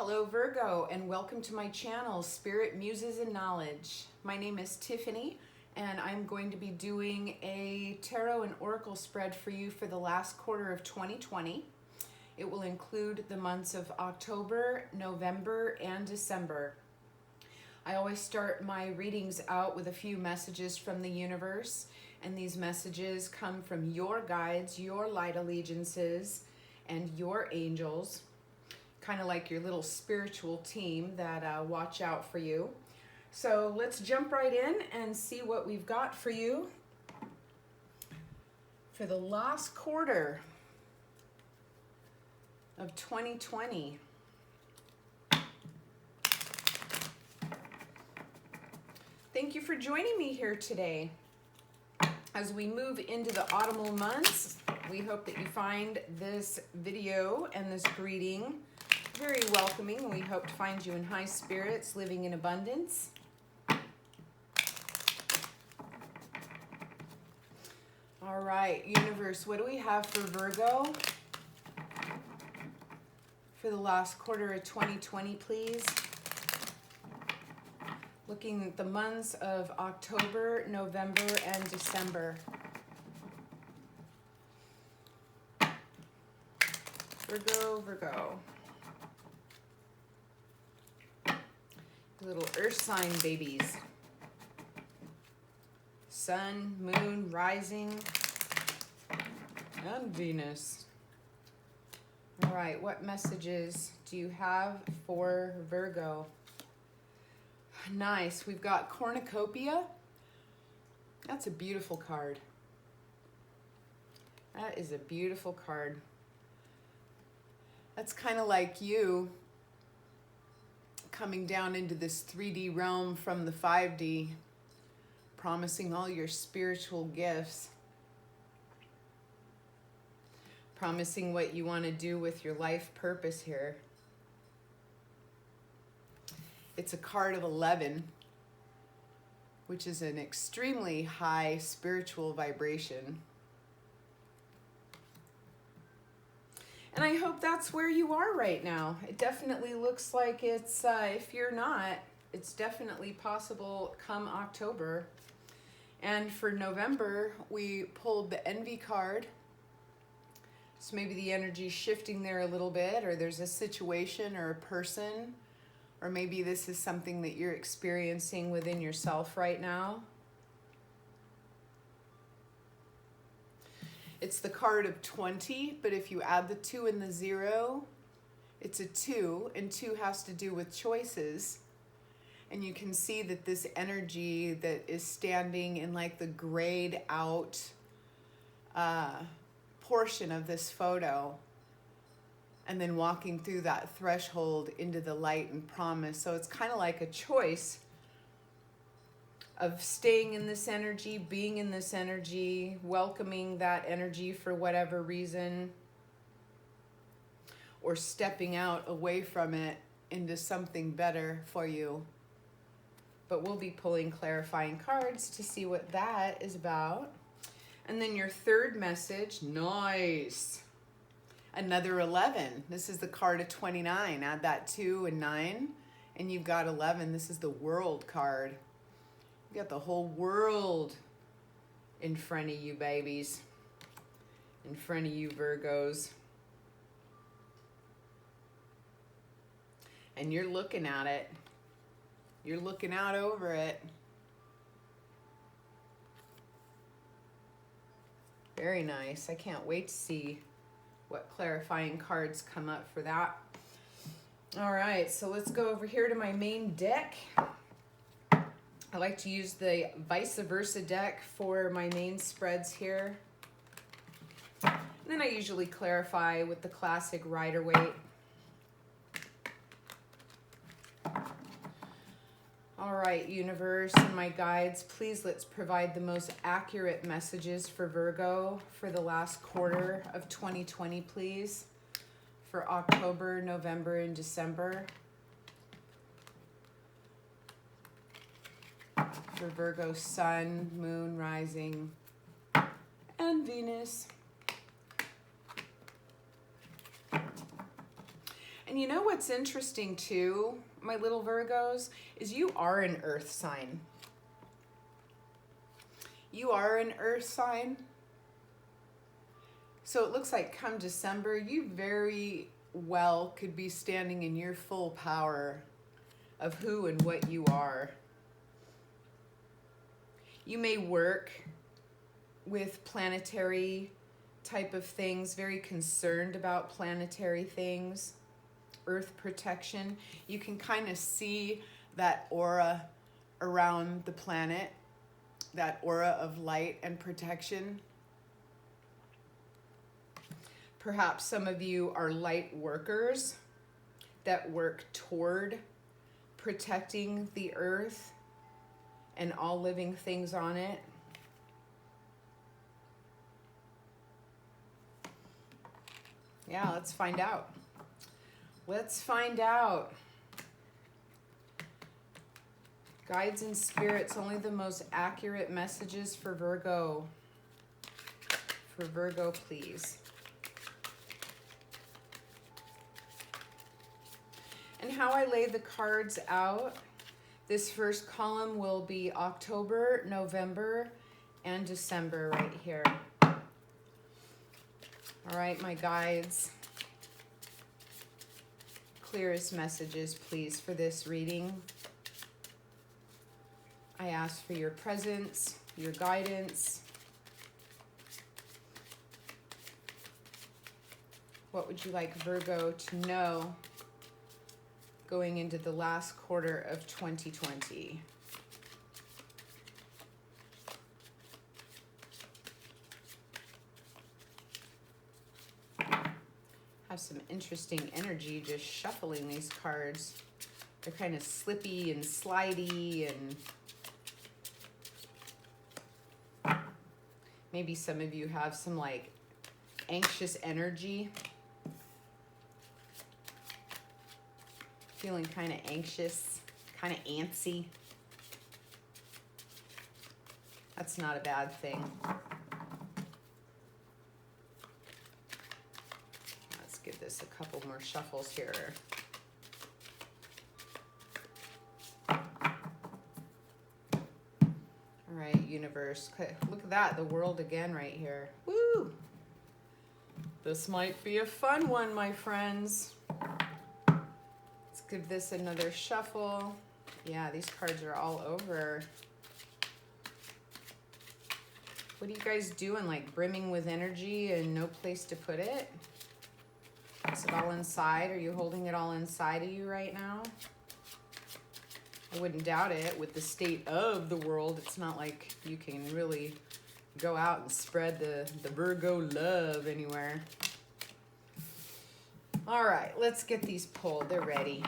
Hello Virgo, and welcome to my channel, Spirit, Muses, and Knowledge. My name is Tiffany, and I'm going to be doing a tarot and oracle spread for you for the last quarter of 2020. It will include the months of October, November, and December. I always start my readings out with a few messages from the universe, and these messages come from your guides, your light allegiances, and your angels, kind of like your little spiritual team that watch out for you. So let's jump right in and see what we've got for you for the last quarter of 2020. Thank you for joining me here today. As we move into the autumnal months, we hope that you find this video and this greeting very welcoming. We hope to find you in high spirits, living in abundance. All right, universe, what do we have for Virgo for the last quarter of 2020, please? Looking at the months of October, November, and December. Virgo. Little earth sign babies. Sun, moon, rising, and Venus. All right, what messages do you have for Virgo? Nice, we've got cornucopia. That's a beautiful card. That is a beautiful card. That's kind of like you coming down into this 3D realm from the 5D, promising all your spiritual gifts, promising what you want to do with your life purpose here. It's a card of 11, which is an extremely high spiritual vibration. And I hope that's where you are right now. It definitely looks like it's, if you're not, it's definitely possible come October. And for November, we pulled the Envy card. So maybe the energy's shifting there a little bit, or there's a situation or a person, or maybe this is something that you're experiencing within yourself right now. It's the card of 20, but if you add the 2 and the 0, it's a 2, and 2 has to do with choices. And you can see that this energy that is standing in like the grayed out portion of this photo, and then walking through that threshold into the light and promise. So it's kind of like a choice of staying in this energy, being in this energy, welcoming that energy for whatever reason, or stepping out away from it into something better for you. But we'll be pulling clarifying cards to see what that is about. And then your third message, nice. Another 11. This is the card of 29. Add that 2 and 9, and you've got 11. This is the World card. You got the whole world in front of you, babies. In front of you, Virgos. And you're looking at it. You're looking out over it. Very nice. I can't wait to see what clarifying cards come up for that. All right, so let's go over here to my main deck. I like to use the VICEVERSA deck for my main spreads here. And then I usually clarify with the classic Rider-Waite. All right, universe and my guides, please let's provide the most accurate messages for Virgo for the last quarter of 2020, please. For October, November, and December. For Virgo, Sun, Moon, Rising, and Venus. And you know what's interesting too, my little Virgos, is you are an earth sign. You are an earth sign. So it looks like come December, you very well could be standing in your full power of who and what you are. You may work with planetary type of things, very concerned about planetary things, earth protection. You can kind of see that aura around the planet, that aura of light and protection. Perhaps some of you are light workers that work toward protecting the earth and all living things on it. Yeah, let's find out. Let's find out. Guides and spirits, only the most accurate messages for Virgo. For Virgo, please. And how I lay the cards out, this first column will be October, November, and December right here. All right, my guides, clearest messages, please, for this reading. I ask for your presence, your guidance. What would you like Virgo to know going into the last quarter of 2020? Have some interesting energy just shuffling these cards. They're kind of slippy and slidey, and maybe some of you have some like anxious energy. Feeling kind of anxious, kind of antsy. That's not a bad thing. Let's give this a couple more shuffles here. All right, universe. Look at that, the world again right here. Woo! This might be a fun one, my friends. Let's give this another shuffle. Yeah, these cards are all over. What are you guys doing? Like brimming with energy and no place to put it? Is it all inside? Are you holding it all inside of you right now? I wouldn't doubt it. With the state of the world, it's not like you can really go out and spread the Virgo love anywhere. All right, let's get these pulled. They're ready.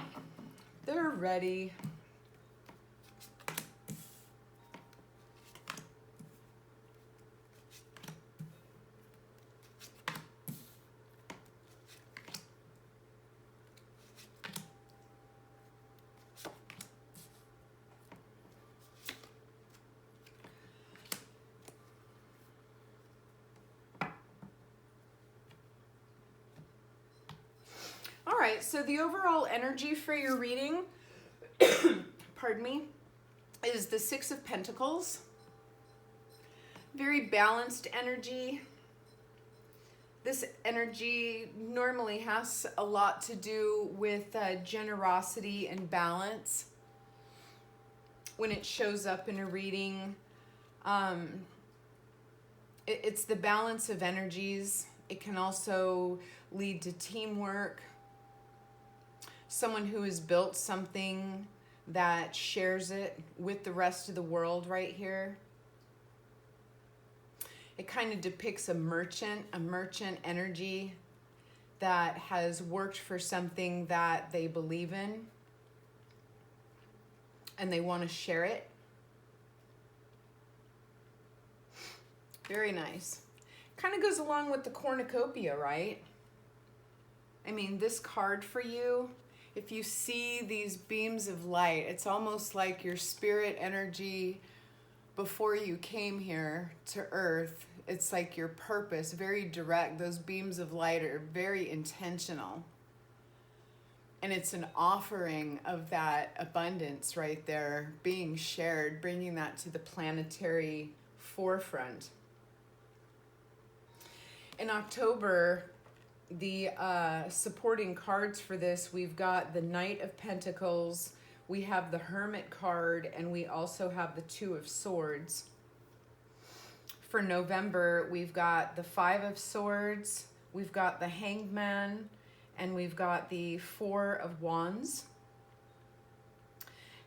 They're ready. All right, so the overall energy for your reading, pardon me, is the Six of Pentacles. Very balanced energy. This energy normally has a lot to do with generosity and balance. When it shows up in a reading, it's the balance of energies. It can also lead to teamwork. Someone who has built something that shares it with the rest of the world right here. It kind of depicts a merchant energy that has worked for something that they believe in and they want to share it. Very nice. Kind of goes along with the cornucopia, right? I mean, this card for you, if you see these beams of light, it's almost like your spirit energy before you came here to Earth. It's like your purpose, very direct. Those beams of light are very intentional. And it's an offering of that abundance right there being shared, bringing that to the planetary forefront. In October, the supporting cards for this, we've got the Knight of Pentacles, we have the Hermit card, and we also have the Two of Swords. For November, we've got the Five of Swords, we've got the Hangman, and we've got the Four of Wands.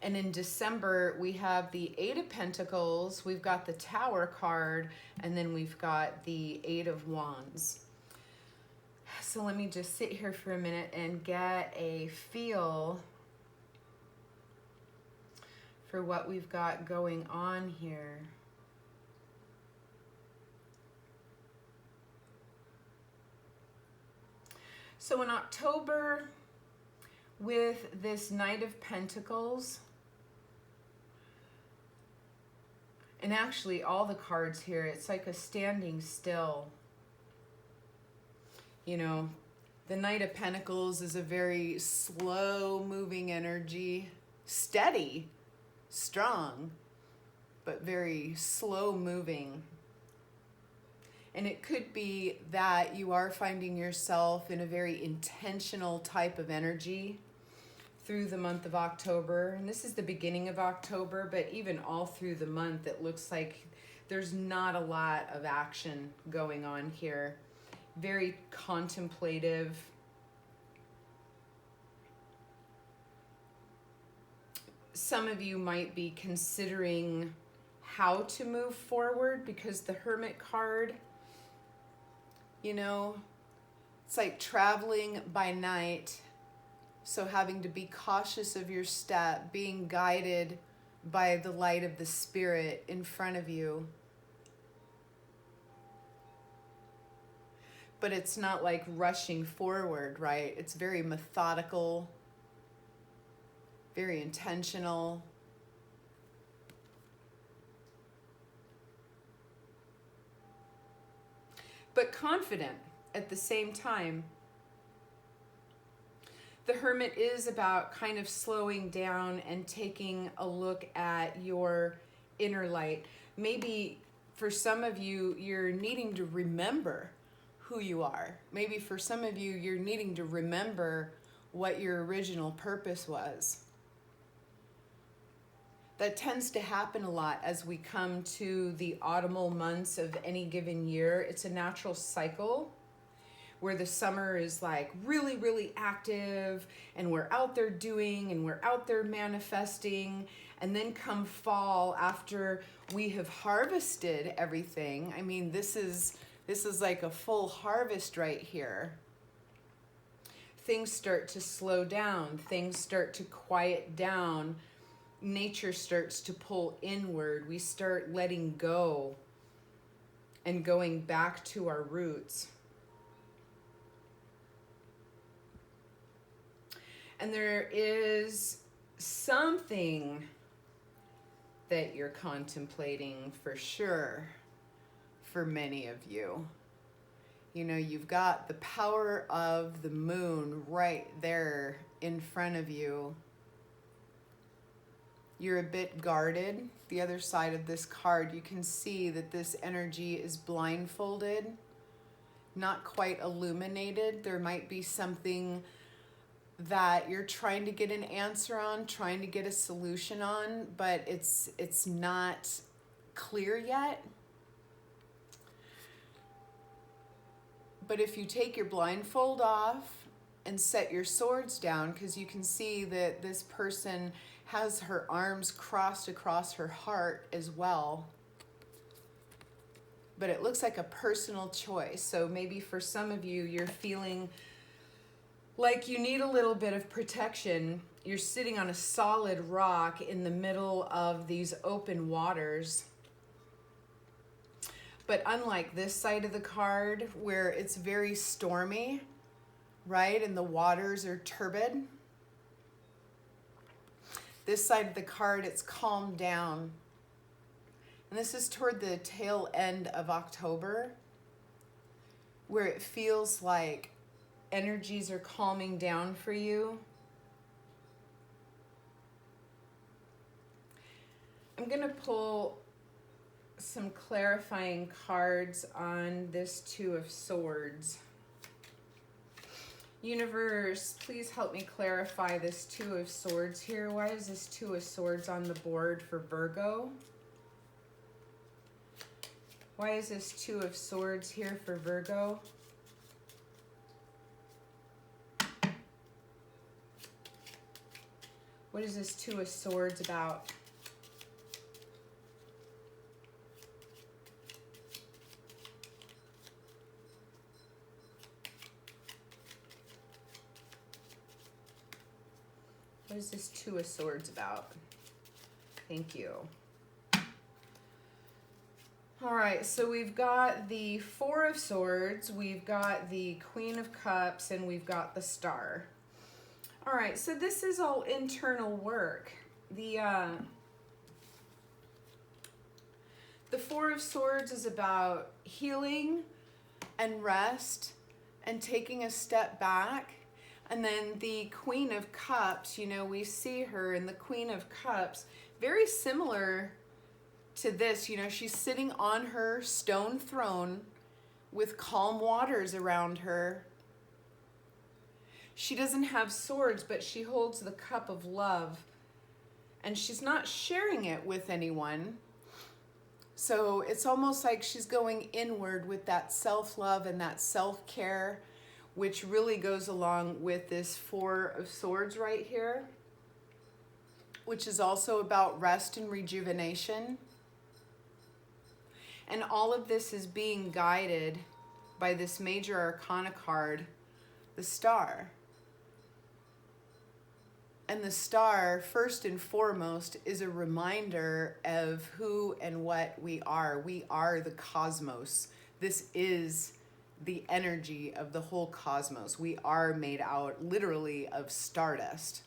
And in December, we have the Eight of Pentacles, we've got the Tower card, and then we've got the Eight of Wands. So let me just sit here for a minute and get a feel for what we've got going on here. So in October, with this Knight of Pentacles, and actually all the cards here, it's like a standing still. You know, the Knight of Pentacles is a very slow moving energy, steady, strong, but very slow moving. And it could be that you are finding yourself in a very intentional type of energy through the month of October. And this is the beginning of October, but even all through the month, it looks like there's not a lot of action going on here. Very contemplative. Some of you might be considering how to move forward because the Hermit card, you know, it's like traveling by night. So having to be cautious of your step, being guided by the light of the Spirit in front of you. But it's not like rushing forward, right? It's very methodical, very intentional. But confident at the same time. The Hermit is about kind of slowing down and taking a look at your inner light. Maybe for some of you, you're needing to remember who you are. Maybe for some of you, you're needing to remember what your original purpose was. That tends to happen a lot as we come to the autumnal months of any given year. It's a natural cycle where the summer is like really, really active and we're out there doing and we're out there manifesting. And then come fall, after we have harvested everything. I mean, this is like a full harvest right here. Things start to slow down. Things start to quiet down. Nature starts to pull inward. We start letting go and going back to our roots. And there is something that you're contemplating for sure for many of you. You know, you've got the power of the moon right there in front of you. You're a bit guarded. The other side of this card, you can see that this energy is blindfolded, not quite illuminated. There might be something that you're trying to get an answer on, trying to get a solution on, but it's not clear yet. But if you take your blindfold off and set your swords down, because you can see that this person has her arms crossed across her heart as well. But it looks like a personal choice. So maybe for some of you, you're feeling like you need a little bit of protection. You're sitting on a solid rock in the middle of these open waters. But unlike this side of the card, where it's very stormy, right? And the waters are turbid. This side of the card, it's calmed down. And this is toward the tail end of October, where it feels like energies are calming down for you. I'm going to pull some clarifying cards on this Two of Swords. Universe, please help me clarify this Two of Swords here. Why is this Two of Swords on the board for Virgo? Why is this Two of Swords here for Virgo? What is this Two of Swords about? What is this Two of Swords about? Thank you. All right, so we've got the Four of Swords, we've got the Queen of Cups, and we've got the Star. All right, so this is all internal work. The Four of Swords is about healing and rest and taking a step back. And then the Queen of Cups, you know, we see her in the Queen of Cups, very similar to this. You know, she's sitting on her stone throne with calm waters around her. She doesn't have swords, but she holds the cup of love. And she's not sharing it with anyone. So it's almost like she's going inward with that self-love and that self-care, which really goes along with this Four of Swords right here, which is also about rest and rejuvenation. And all of this is being guided by this major arcana card, the Star. And the Star, first and foremost, is a reminder of who and what we are. We are the cosmos. This is the energy of the whole cosmos. We are made out literally of stardust.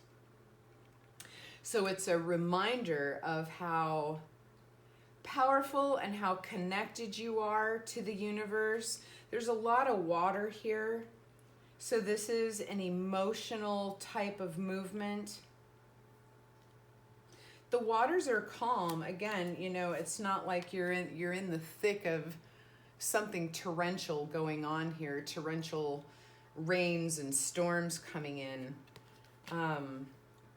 So it's a reminder of how powerful and how connected you are to the universe. There's a lot of water here. So this is an emotional type of movement. The waters are calm. Again, you know, it's not like you're in the thick of something torrential going on here, torrential rains and storms coming in.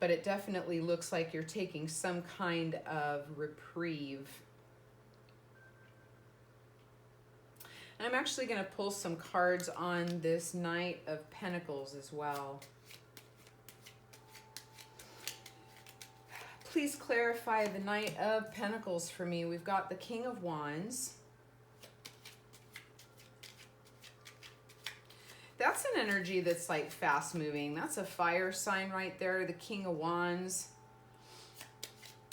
But it definitely looks like you're taking some kind of reprieve. And I'm actually going to pull some cards on this Knight of Pentacles as well. Please clarify the Knight of Pentacles for me. We've got the King of Wands. That's an energy that's like fast moving. That's a fire sign right there, the King of Wands.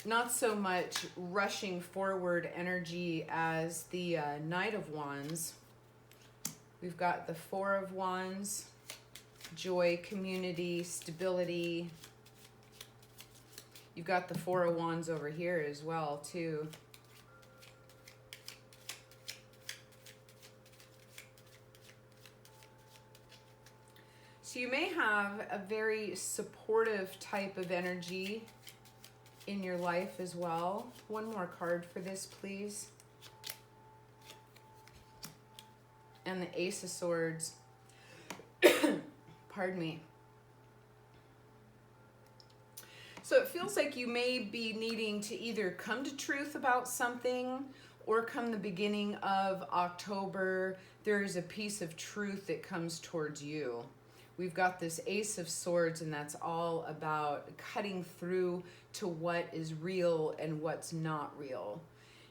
Not so much rushing forward energy as the Knight of Wands. We've got the Four of Wands, joy, community, stability. You've got the Four of Wands over here as well, too. So you may have a very supportive type of energy in your life as well. One more card for this, please. And the Ace of Swords. Pardon me. So it feels like you may be needing to either come to truth about something, or come the beginning of October, there's a piece of truth that comes towards you. We've got this Ace of Swords, and that's all about cutting through to what is real and what's not real.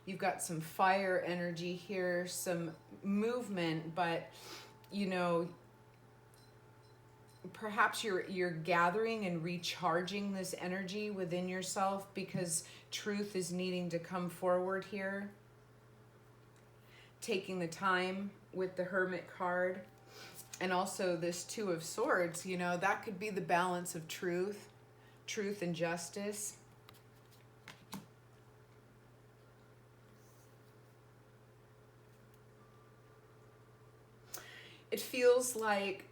You've got some fire energy here, some movement, but you know, perhaps you're gathering and recharging this energy within yourself because truth is needing to come forward here. Taking the time with the Hermit card. And also this Two of Swords, you know, that could be the balance of truth and justice. It feels like,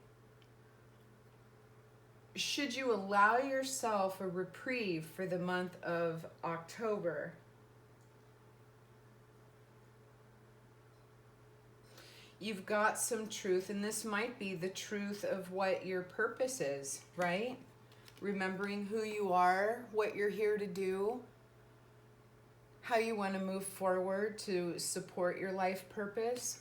should you allow yourself a reprieve for the month of October, You've got some truth, and this might be the truth of what your purpose is, right? Remembering who you are, what you're here to do, how you want to move forward to support your life purpose.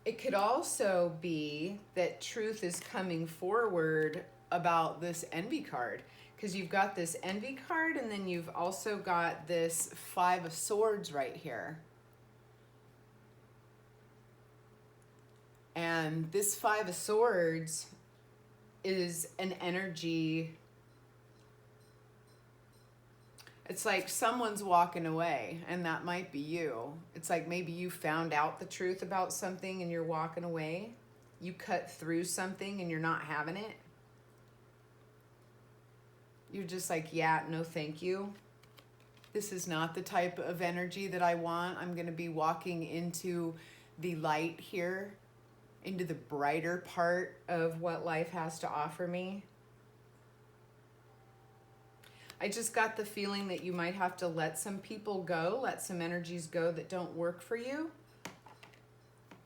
It could also be that truth is coming forward about this envy card, because you've got this envy card, and then you've also got this Five of Swords right here. And this Five of Swords is an energy. It's like someone's walking away, and that might be you. It's like maybe you found out the truth about something and you're walking away. You cut through something and you're not having it. You're just like, yeah, no thank you. This is not the type of energy that I want. I'm going to be walking into the light here, into the brighter part of what life has to offer me. I just got the feeling that you might have to let some people go, let some energies go that don't work for you.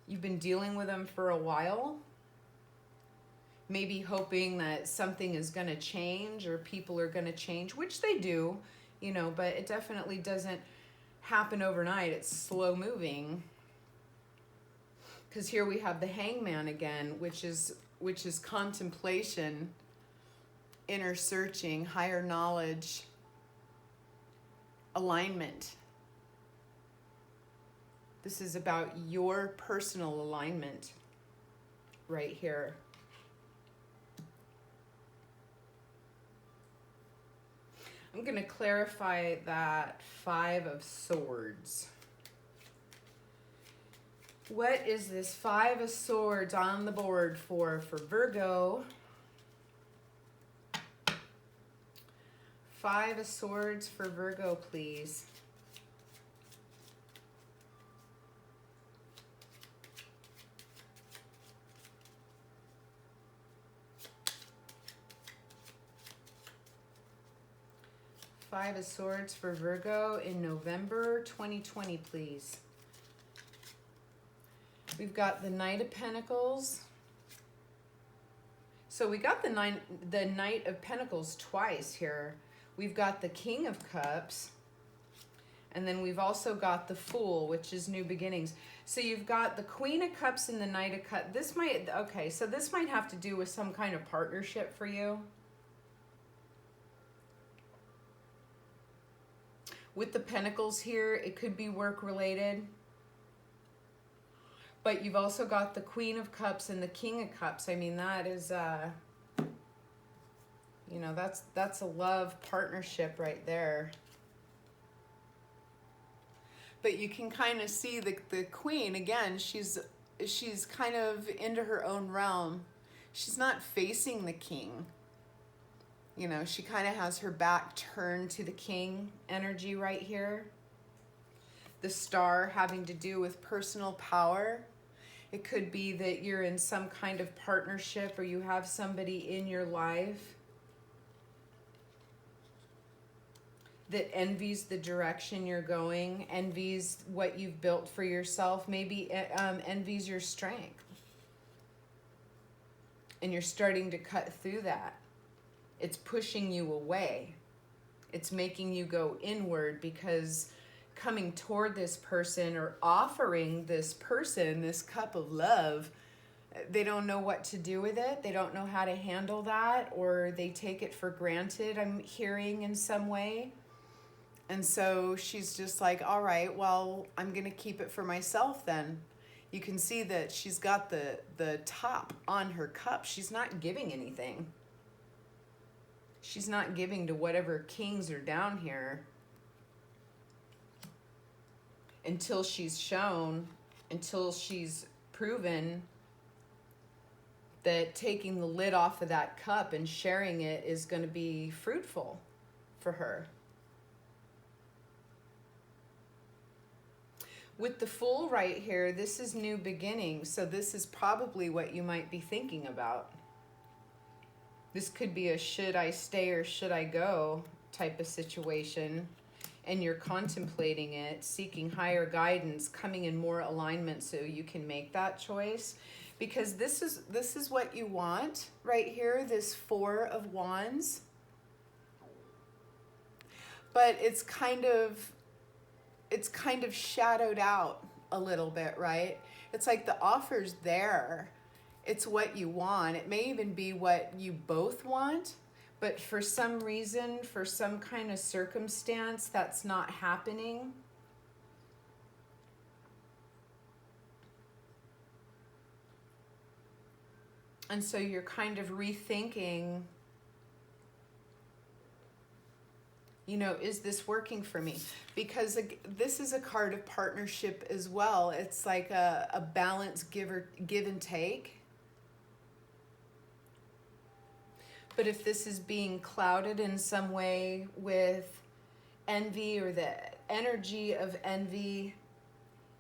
You've been dealing with them for a while. Maybe hoping that something is going to change or people are going to change, which they do, you know, but it definitely doesn't happen overnight. It's slow moving. Because here we have the Hangman again, which is contemplation, inner searching, higher knowledge, alignment. This is about your personal alignment right here. I'm going to clarify that Five of Swords. What is this Five of Swords on the board for Virgo? Five of Swords for Virgo, please. Five of Swords for Virgo in November 2020, please. We've got the Knight of Pentacles. So we got the Knight of Pentacles twice here. We've got the King of Cups. And then we've also got the Fool, which is new beginnings. So you've got the Queen of Cups and the Knight of Cups. This might, okay, so this might have to do with some kind of partnership for you. With the Pentacles here, it could be work related. But you've also got the Queen of Cups and the King of Cups. I mean, that is, you know, that's a love partnership right there. But you can kind of see the Queen, again, she's kind of into her own realm. She's not facing the King. You know, she kind of has her back turned to the King energy right here. The Star having to do with personal power. It could be that you're in some kind of partnership or you have somebody in your life that envies the direction you're going, envies what you've built for yourself, maybe envies your strength. And you're starting to cut through that. It's pushing you away. It's making you go inward because coming toward this person or offering this person this cup of love, they don't know what to do with it. They don't know how to handle that, or they take it for granted, I'm hearing in some way. And so she's just like, all right, well, I'm going to keep it for myself then. You can see that she's got the top on her cup. She's not giving anything. She's not giving to whatever kings are down here until she's shown, until she's proven that taking the lid off of that cup and sharing it is going to be fruitful for her. With the Fool right here, this is new beginnings, so this is probably what you might be thinking about. This could be a should I stay or should I go type of situation. and you're contemplating it, seeking higher guidance, coming in more alignment so you can make that choice. Because this is what you want right here, this Four of Wands. But it's kind of shadowed out a little bit, right? It's like the offer's there. It's what you want. It may even be what you both want, but for some reason, for some kind of circumstance, that's not happening. And so you're kind of rethinking, you know, is this working for me? Because this is a card of partnership as well. It's like a balance give and take. But if this is being clouded in some way with envy or the energy of envy,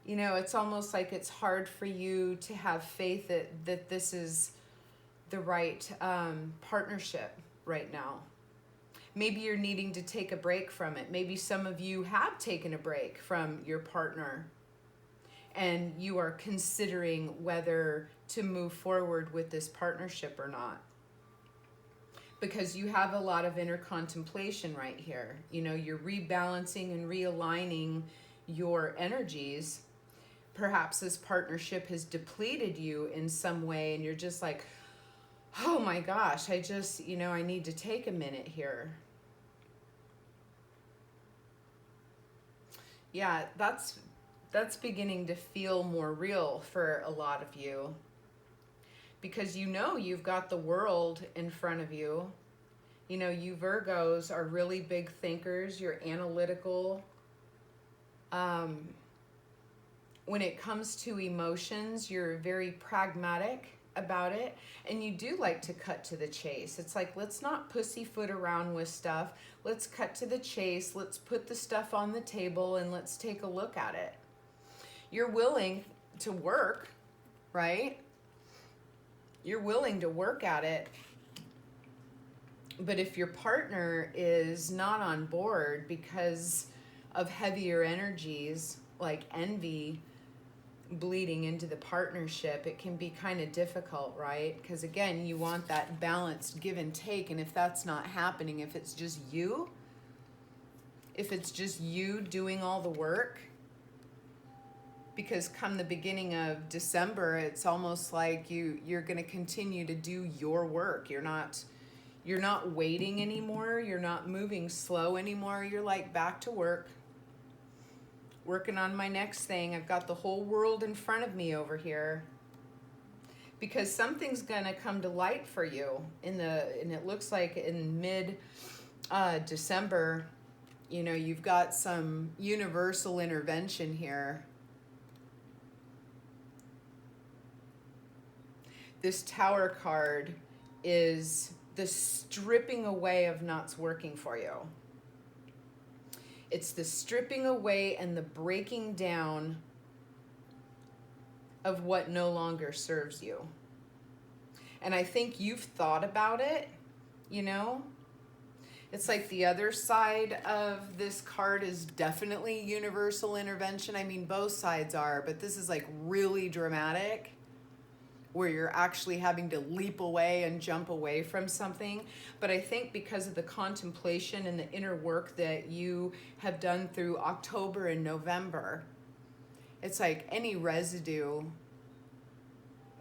you know, it's almost like it's hard for you to have faith that this is the right partnership right now. Maybe you're needing to take a break from it. Maybe some of you have taken a break from your partner and you are considering whether to move forward with this partnership or not. Because you have a lot of inner contemplation right here. You know, you're rebalancing and realigning your energies. Perhaps this partnership has depleted you in some way and you're just like, oh my gosh, I just, you know, I need to take a minute here. Yeah, that's beginning to feel more real for a lot of you. Because you know you've got the world in front of you. You know, you Virgos are really big thinkers. You're analytical. When it comes to emotions, you're very pragmatic about it, and you do like to cut to the chase. It's like, let's not pussyfoot around with stuff. Let's cut to the chase. Let's put the stuff on the table and let's take a look at it. You're willing to work, right? You're willing to work at it. But if your partner is not on board because of heavier energies like envy bleeding into the partnership, it can be kind of difficult, right? Because again, you want that balanced give and take. And if that's not happening, if it's just you doing all the work, because come the beginning of December, it's almost like you're going to continue to do your work. You're not waiting anymore. You're not moving slow anymore. You're like back to work, working on my next thing. I've got the whole world in front of me over here. Because something's going to come to light for you and it looks like in mid December, you know, you've got some universal intervention here. This Tower card is the stripping away of what's working for you. It's the stripping away and the breaking down of what no longer serves you. And I think you've thought about it, you know? It's like the other side of this card is definitely universal intervention. I mean, both sides are, but this is like really dramatic, where you're actually having to leap away and jump away from something. But I think because of the contemplation and the inner work that you have done through October and November, it's like any residue,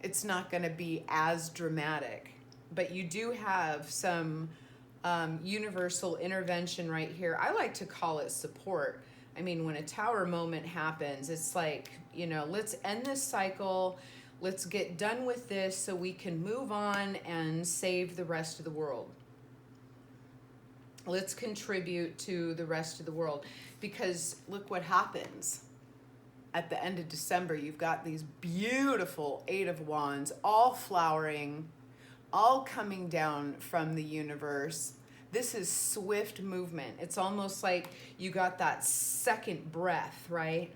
it's not going to be as dramatic. But you do have some universal intervention right here. I like to call it support. I mean, when a Tower moment happens, it's like, you know, let's end this cycle. Let's get done with this so we can move on and save the rest of the world. Let's contribute to the rest of the world. Because look what happens. At the end of December, you've got these beautiful Eight of Wands, all flowering, all coming down from the universe. This is swift movement. It's almost like you got that second breath, right?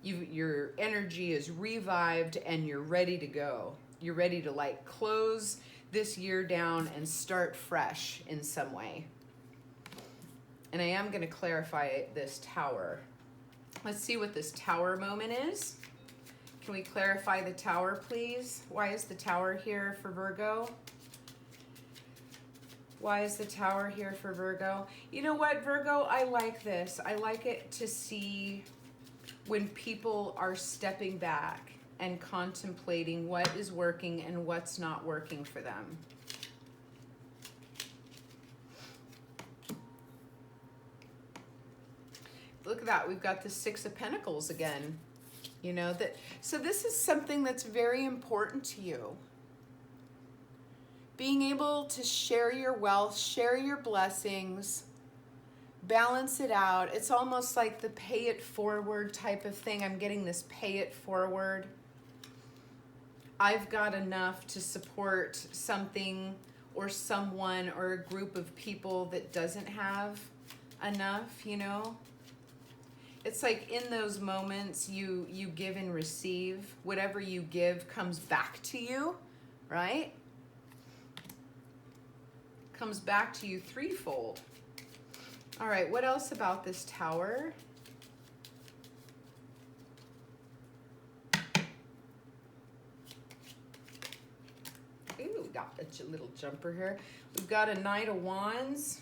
Your energy is revived and you're ready to go. You're ready to like close this year down and start fresh in some way. And I am going to clarify this Tower. Let's see what this Tower moment is. Can we clarify the Tower, please? Why is the Tower here for Virgo? Why is the Tower here for Virgo? You know what, Virgo? I like this. I like it to see when people are stepping back and contemplating what is working and what's not working for them. Look at that. We've got the Six of Pentacles again. You know that. So this is something that's very important to you. Being able to share your wealth, share your blessings, balance it out. It's almost like the pay it forward type of thing. I'm getting this pay it forward. I've got enough to support something or someone or a group of people that doesn't have enough, you know? It's like in those moments you give and receive. Whatever you give comes back to you, right? Comes back to you threefold. All right, what else about this Tower? Ooh, got a little jumper here. We've got a Knight of Wands.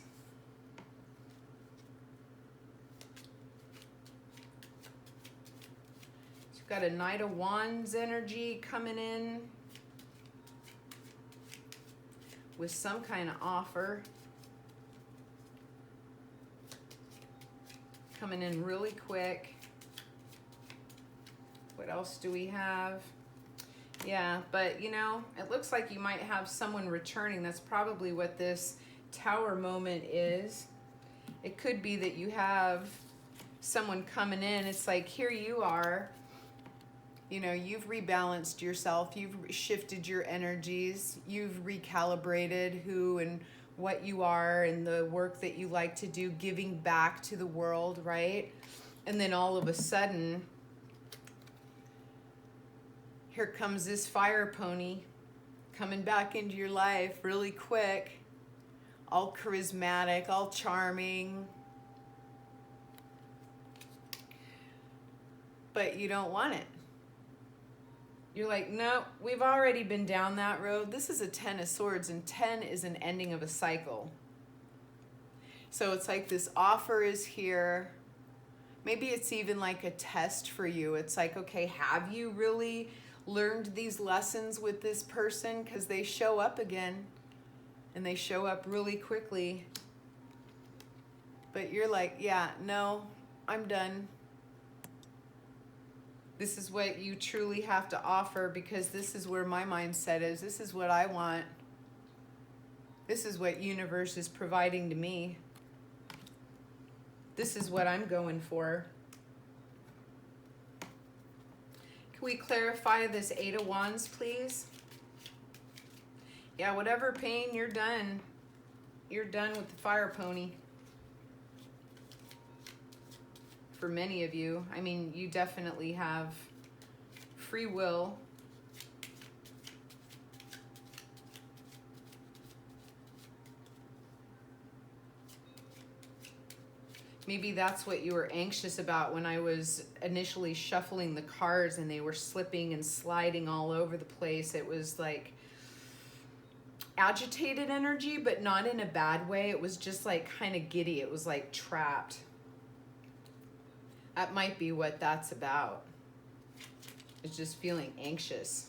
We've got a Knight of Wands energy coming in with some kind of offer. Coming in really quick. What else do we have? Yeah, but you know, it looks like you might have someone returning. That's probably what this Tower moment is. It could be that you have someone coming in. It's like, here you are. You know, you've rebalanced yourself. You've shifted your energies. You've recalibrated who and what you are and the work that you like to do, giving back to the world, right? And then all of a sudden, here comes this fire pony coming back into your life really quick, all charismatic, all charming. But you don't want it. You're like, no, we've already been down that road. This is a 10 of Swords, and 10 is an ending of a cycle. So it's like this offer is here. Maybe it's even like a test for you. It's like, okay, have you really learned these lessons with this person? Because they show up again, and they show up really quickly. But you're like, yeah, no, I'm done. This is what you truly have to offer, because this is where my mindset is. This is what I want. This is what universe is providing to me. This is what I'm going for. Can we clarify this Eight of Wands, please? Yeah, whatever pain, you're done. You're done with the fire pony. For many of you, I mean, you definitely have free will. Maybe that's what you were anxious about when I was initially shuffling the cards and they were slipping and sliding all over the place. It was like agitated energy, but not in a bad way. It was just like kind of giddy. It was like trapped. That might be what that's about. It's just feeling anxious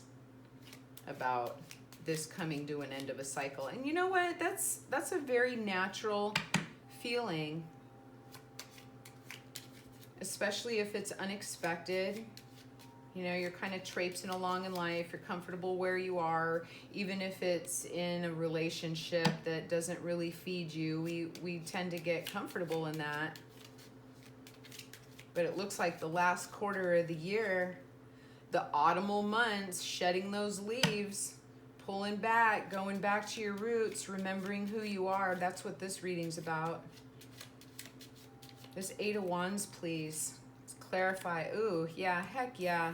about this coming to an end of a cycle. And you know what? That's a very natural feeling, especially if it's unexpected. You know, you're kind of traipsing along in life. You're comfortable where you are, even if it's in a relationship that doesn't really feed you. We tend to get comfortable in that. But it looks like the last quarter of the year, the autumnal months, shedding those leaves, pulling back, going back to your roots, remembering who you are. That's what this reading's about. This Eight of Wands, please. Let's clarify. Ooh, yeah, heck yeah.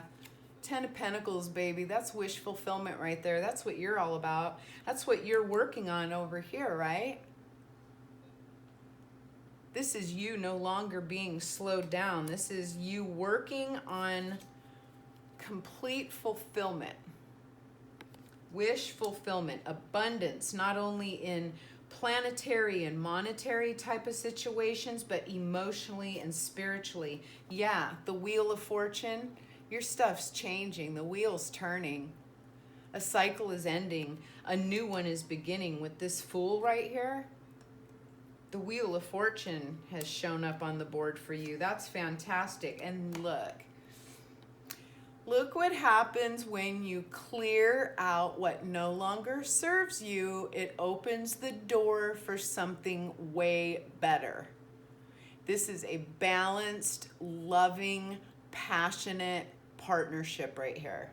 10 of Pentacles, baby. That's wish fulfillment right there. That's what you're all about. That's what you're working on over here, right? This is you no longer being slowed down. This is you working on complete fulfillment, wish fulfillment, abundance, not only in planetary and monetary type of situations, but emotionally and spiritually. Yeah, the Wheel of Fortune, your stuff's changing. The wheel's turning. A cycle is ending. A new one is beginning with this Fool right here. The Wheel of Fortune has shown up on the board for you. That's fantastic. And look what happens when you clear out what no longer serves you. It opens the door for something way better. This is a balanced, loving, passionate partnership right here.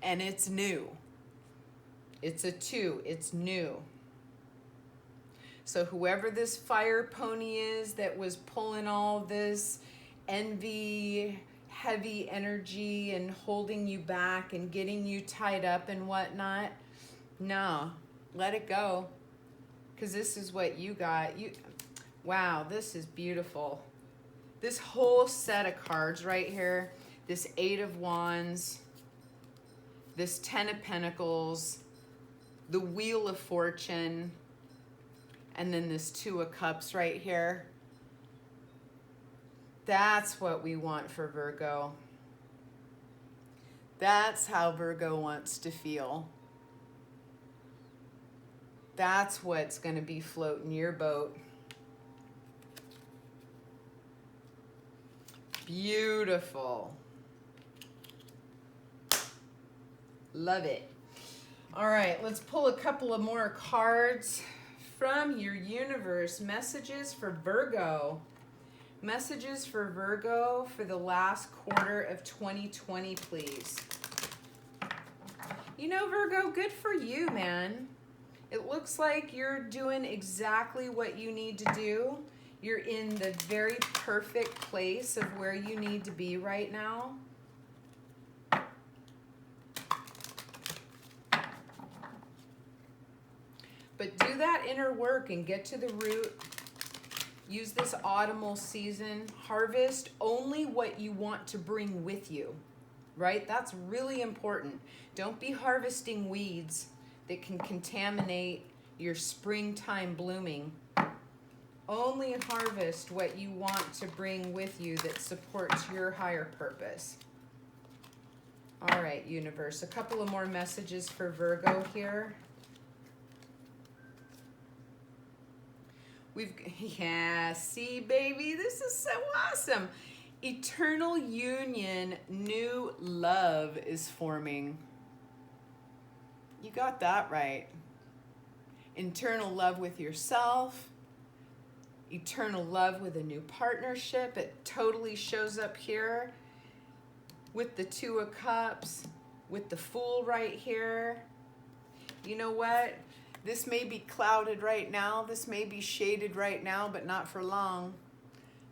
And it's new. It's a 2. It's new. So whoever this fire pony is that was pulling all this envy, heavy energy and holding you back and getting you tied up and whatnot, no, let it go. Because this is what you got. Wow, this is beautiful. This whole set of cards right here, this 8 of Wands, this 10 of Pentacles, the Wheel of Fortune, and then this 2 of Cups right here. That's what we want for Virgo. That's how Virgo wants to feel. That's what's going to be floating your boat. Beautiful. Love it. All right, let's pull a couple of more cards from your universe. Messages for Virgo. Messages for Virgo for the last quarter of 2020, please. You know, Virgo, good for you, man. It looks like you're doing exactly what you need to do. You're in the very perfect place of where you need to be right now. But do that inner work and get to the root. Use this autumnal season. Harvest only what you want to bring with you, right? That's really important. Don't be harvesting weeds that can contaminate your springtime blooming. Only harvest what you want to bring with you that supports your higher purpose. All right, universe, a couple of more messages for Virgo here. Yeah, see, baby, this is so awesome. Eternal union, new love is forming. You got that right. Internal love with yourself. Eternal love with a new partnership. It totally shows up here with the 2 of Cups, with the Fool right here. You know what? This may be clouded right now. This may be shaded right now, but not for long.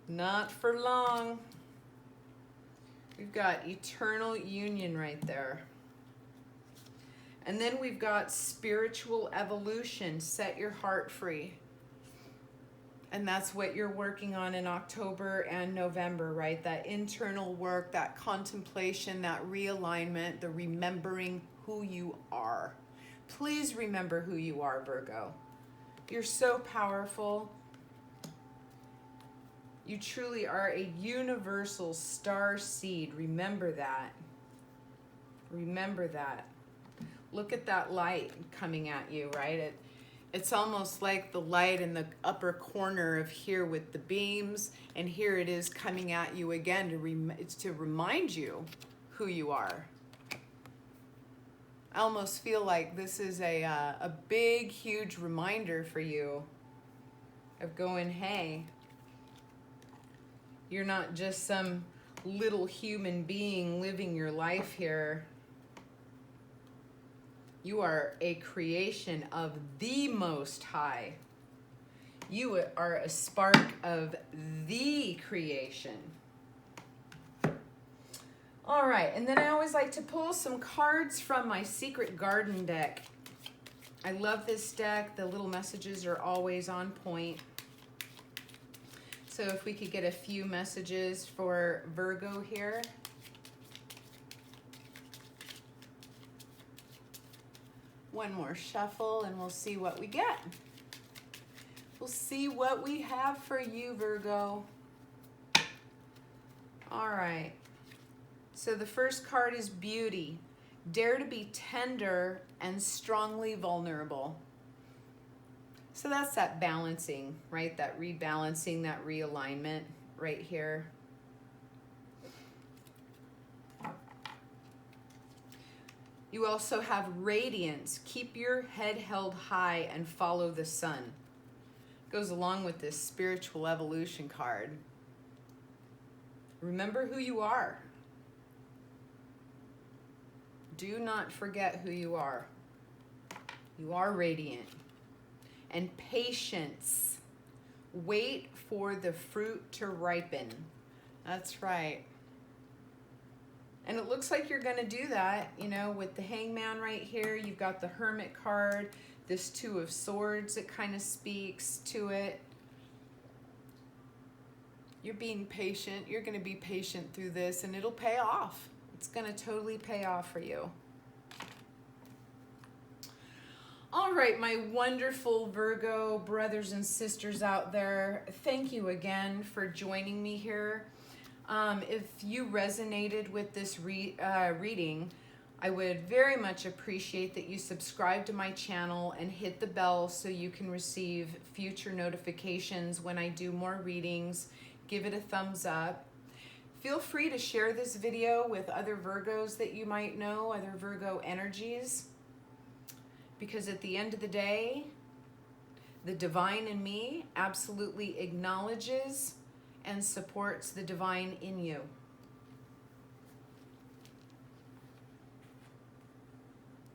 Not for long. We've got eternal union right there. And then we've got spiritual evolution. Set your heart free. And that's what you're working on in October and November, right? That internal work, that contemplation, that realignment, the remembering who you are. Please remember who you are, Virgo. You're so powerful. You truly are a universal star seed. Remember that. Remember that. Look at that light coming at you, right? It's almost like the light in the upper corner of here with the beams, and here it is coming at you again to remind you who you are. I almost feel like this is a big, huge reminder for you of going, hey, you're not just some little human being living your life here. You are a creation of the Most High. You are a spark of the creation. All right, and then I always like to pull some cards from my Secret Garden deck. I love this deck. The little messages are always on point. So if we could get a few messages for Virgo here. One more shuffle and we'll see what we get. We'll see what we have for you, Virgo. All right. So the first card is Beauty. Dare to be tender and strongly vulnerable. So that's that balancing, right? That rebalancing, that realignment right here. You also have Radiance. Keep your head held high and follow the sun. Goes along with this spiritual evolution card. Remember who you are. Do not forget who you are. You are radiant. And patience. Wait for the fruit to ripen. That's right. And it looks like you're going to do that, you know, with the Hangman right here. You've got the Hermit card, this Two of Swords that kind of speaks to it. You're being patient. You're going to be patient through this, and it'll pay off. It's going to totally pay off for you. All right, my wonderful Virgo brothers and sisters out there, thank you again for joining me here. If you resonated with this reading, I would very much appreciate that you subscribe to my channel and hit the bell so you can receive future notifications when I do more readings. Give it a thumbs up. Feel free to share this video with other Virgos that you might know, other Virgo energies. Because at the end of the day, the divine in me absolutely acknowledges and supports the divine in you.